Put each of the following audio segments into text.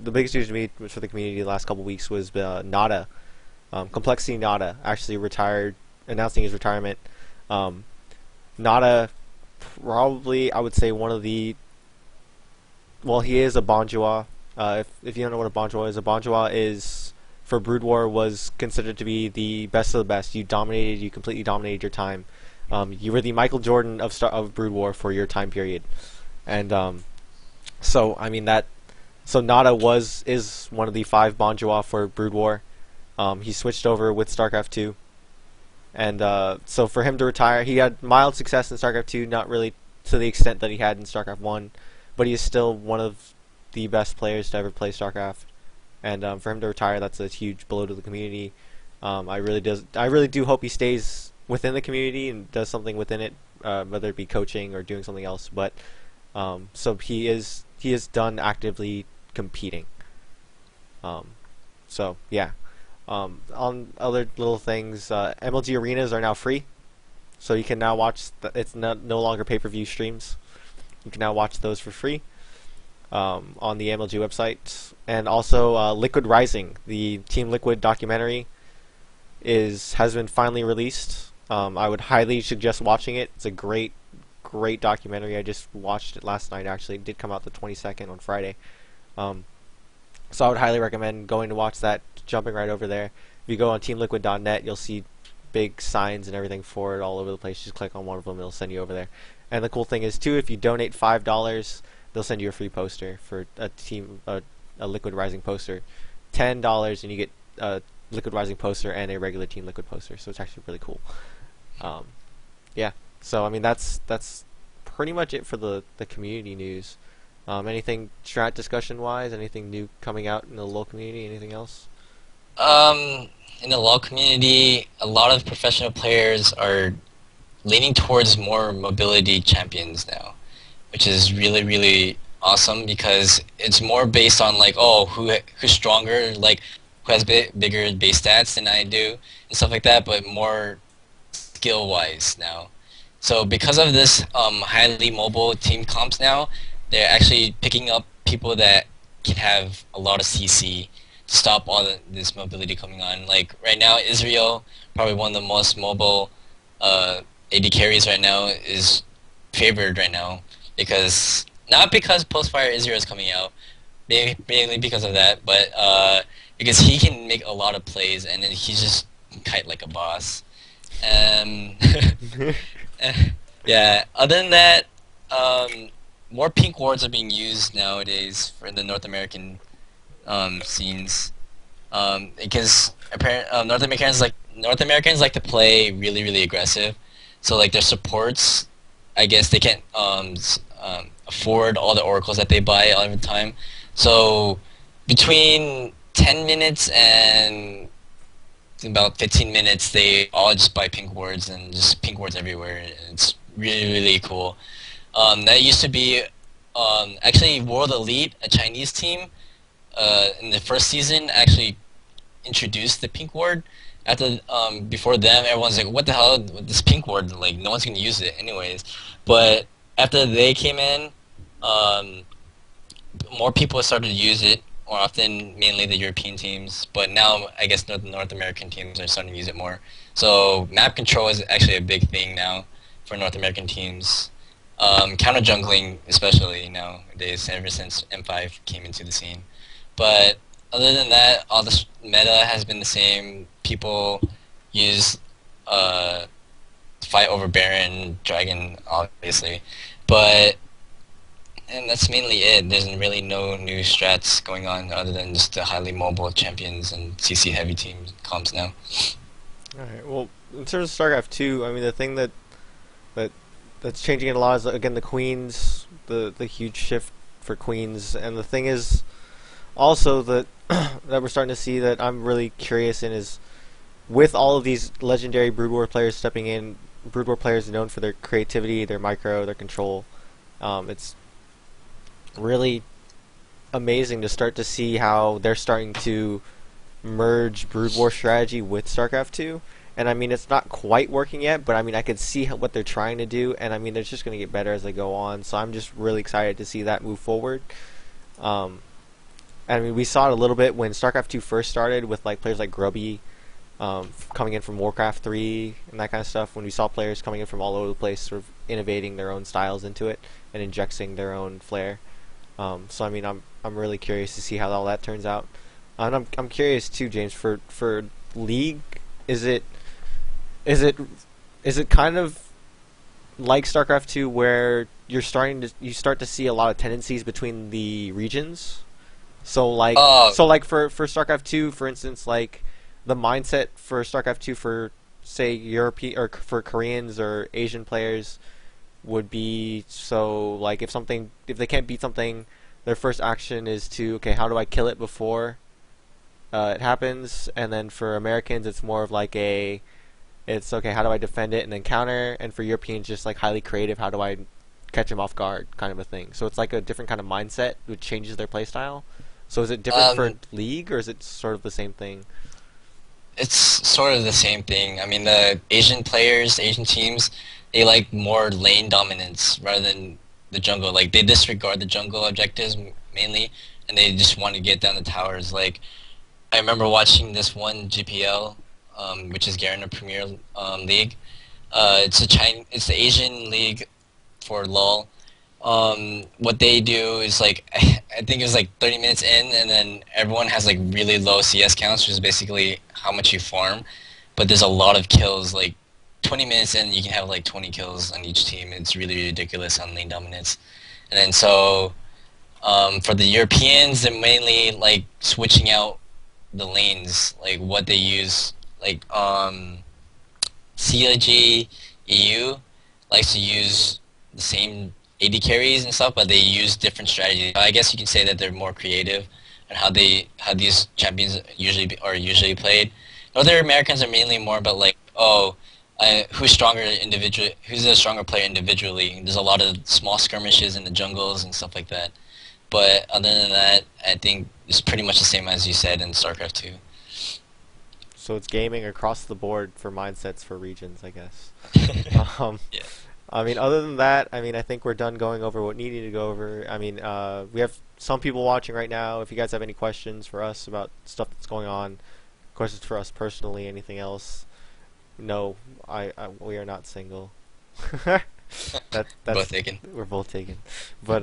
the biggest news to me for the community the last couple weeks was Nada, Complexity Nada actually retired, announcing his retirement. Um, Nada, probably I would say one of the, well, he is a Bonjour. If you don't know what a Bonjour is, a Bonjour is, for Brood War, was considered to be the best of the best. You completely dominated your time. You were the Michael Jordan of Brood War for your time period, and so I mean that. So Nada is one of the 5 Bonjour for Brood War. He switched over with StarCraft 2, and so for him to retire, he had mild success in StarCraft 2, not really to the extent that he had in StarCraft 1, but he is still one of the best players to ever play StarCraft. And for him to retire, that's a huge blow to the community. I really do hope he stays within the community and does something within it, whether it be coaching or doing something else. But so he is done actively competing. So yeah. On other little things, MLG arenas are now free, so you can now watch. It's no longer pay-per-view streams. You can now watch those for free on the MLG website. And also, Liquid Rising, the Team Liquid documentary, has been finally released. I would highly suggest watching it. It's a great documentary. I just watched it last night. Actually, it did come out the 22nd on Friday. So I would highly recommend going to watch that, jumping right over there. If you go on teamliquid.net, you'll see big signs and everything for it all over the place. Just click on one of them, it'll send you over there. And the cool thing is, too, if you donate $5, they'll send you a free poster for a Liquid Rising poster. $10 and you get a Liquid Rising poster and a regular Team Liquid poster. So it's actually really cool. Yeah. So I mean that's pretty much it for the community news. Anything strat discussion wise? Anything new coming out in the LoL community? Anything else? In the LoL community, a lot of professional players are leaning towards more mobility champions now, which is really, really awesome because it's more based on like, oh, who's stronger, like who has bigger base stats than I do and stuff like that, but more skill-wise now. So because of this highly mobile team comps now, they're actually picking up people that can have a lot of CC to stop all this mobility coming on. Like right now, Israel, probably one of the most mobile AD carries right now, is favored right now because not because Postfire Israel is coming out, mainly because of that, but because he can make a lot of plays and then he's just kite like a boss. Yeah. Other than that, more pink wards are being used nowadays for the North American scenes, because North Americans like to play really, really aggressive. So like their supports, I guess they can't afford all the oracles that they buy all the time. So between 10 minutes and about 15 minutes, they all just buy pink wards and just pink wards everywhere. It's really, really cool. That used to be actually World Elite, a Chinese team, in the first season actually introduced the pink ward. Before them, everyone's like, what the hell with this pink ward? Like, no one's going to use it anyways. But after they came in, more people started to use it more often, mainly the European teams. But now, I guess North American teams are starting to use it more. So map control is actually a big thing now for North American teams. Counter jungling, especially nowadays, ever since M5 came into the scene. But other than that, all the meta has been the same. People use fight over Baron, Dragon, obviously, and that's mainly it. There's really no new strats going on other than just the highly mobile champions and CC heavy team comps now. Alright, well, in terms of StarCraft 2, I mean, the thing that's changing it a lot is, again, the queens, the huge shift for queens, and the thing is also that that we're starting to see that I'm really curious in is, with all of these legendary Brood War players stepping in, Brood War players known for their creativity, their micro, their control, it's really amazing to start to see how they're starting to merge Brood War strategy with StarCraft 2. And I mean, it's not quite working yet, but I mean, I could see what they're trying to do, and I mean, they're just going to get better as they go on. So I'm just really excited to see that move forward. I mean, we saw it a little bit when StarCraft 2 first started with like players like Grubby coming in from Warcraft 3 and that kind of stuff. When we saw players coming in from all over the place, sort of innovating their own styles into it and injecting their own flair. So I mean, I'm really curious to see how all that turns out. And I'm curious too, James, for League, is it is it is it kind of like StarCraft 2 where you start to see a lot of tendencies between the regions? Oh, So like for StarCraft 2, for instance, like the mindset for StarCraft 2 for say European or for Koreans or Asian players would be so like if they can't beat something, their first action is to okay, how do I kill it before it happens? And then for Americans, it's more of like it's okay, how do I defend it and then counter? And for Europeans, just like highly creative, how do I catch them off guard kind of a thing. So it's like a different kind of mindset which changes their playstyle. So is it different for um, League or is it sort of the same thing? it's sort of the same thing. I mean, the Asian players, Asian teams, they like more lane dominance rather than the jungle. Like they disregard the jungle objectives mainly, and they just want to get down the towers. Like I remember watching this one GPL, which is Garena Premier League. It's the Asian league for LoL. What they do is like I think it was like 30 minutes in, and then everyone has like really low CS counts, which is basically how much you farm. But there's a lot of kills. Like 20 minutes in, you can have like 20 kills on each team. It's really ridiculous on lane dominance. And then so for the Europeans, they're mainly like switching out the lanes, like what they use. Like CLG EU likes to use the same AD carries and stuff, but they use different strategies. I guess you can say that they're more creative and how these champions are usually played. Northern Americans are mainly more about like, oh, who's a stronger player individually. There's a lot of small skirmishes in the jungles and stuff like that. But other than that, I think it's pretty much the same as you said in StarCraft 2. So it's gaming across the board for mindsets for regions, I guess. Um, Yeah. I mean, other than that, I mean, I think we're done going over what needed to go over. I mean, we have some people watching right now. If you guys have any questions for us about stuff that's going on, questions for us personally, anything else, no, we are not single. Both That's taken. we're both taken. But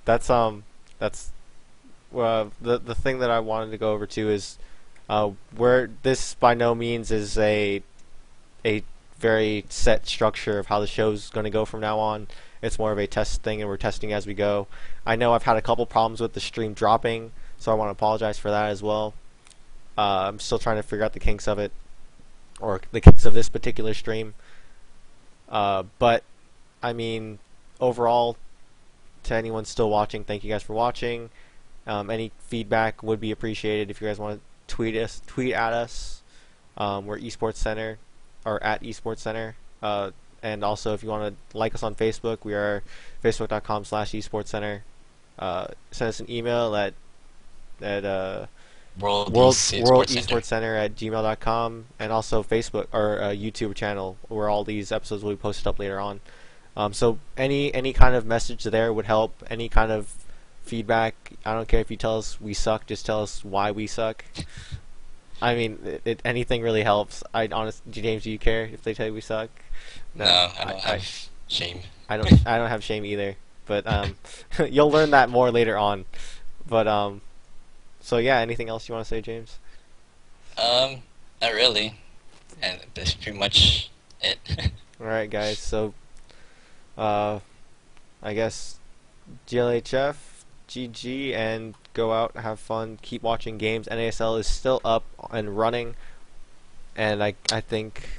that's the thing that I wanted to go over too is where this by no means is a very set structure of how the show's going to go from now on. It's more of a test thing, and we're testing as we go. I know I've had a couple problems with the stream dropping, so I want to apologize for that as well. I'm still trying to figure out the kinks of it, or the kinks of this particular stream. But I mean, overall, to anyone still watching, thank you guys for watching. Any feedback would be appreciated. If you guys want to tweet at us. We're EsportsCenter, or at EsportsCenter. And also, if you want to like us on Facebook, we are facebook.com/EsportsCenter. Send us an email at World Center. WorldEsportsCenter at gmail.com, and also Facebook or YouTube channel where all these episodes will be posted up later on. So any kind of message there would help. Any kind of feedback. I don't care if you tell us we suck. Just tell us why we suck. I mean, anything really helps. James, do you care if they tell you we suck? No, I don't have shame. I don't have shame either. But you'll learn that more later on. But so yeah, anything else you want to say, James? Not really. And that's pretty much it. All right, guys. So I guess GLHF, GG, and go out, have fun, keep watching games. NASL is still up and running, and I think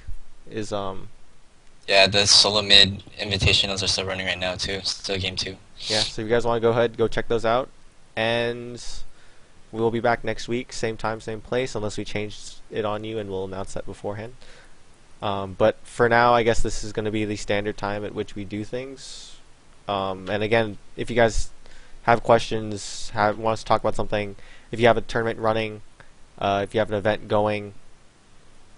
is Yeah, the solo mid invitationals are still running right now too. Still game 2. yeah. So if you guys want to go ahead, go check those out, and we will be back next week, same time, same place, unless we change it on you, and we'll announce that beforehand. But for now, I guess this is going to be the standard time at which we do things. And again, if you guys have questions, want us to talk about something, if you have a tournament running, if you have an event going,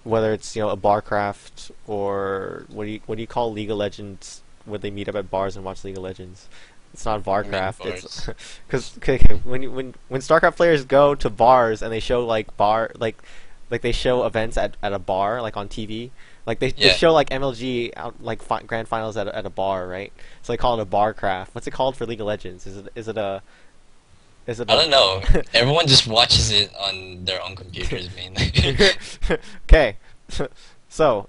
whether it's a Barcraft or what do you call League of Legends, where they meet up at bars and watch League of Legends? It's not I mean, Barcraft. It's bars. because when StarCraft players go to bars and they show like they show events at a bar like on TV. Like they Yeah. show like MLG out like grand finals at a bar, right? So they call it a barcraft. What's it called for League of Legends? Is it I a don't know. Everyone just watches it on their own computers mainly. okay? So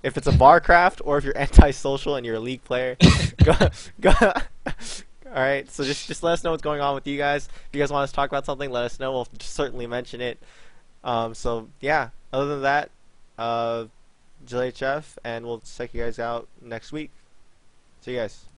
if it's a barcraft or if you're antisocial and you're a league player, go go. All right, so just let us know what's going on with you guys. If you guys want us to talk about something, let us know. We'll certainly mention it. So yeah, other than that, JHF, and we'll check you guys out next week. See you guys.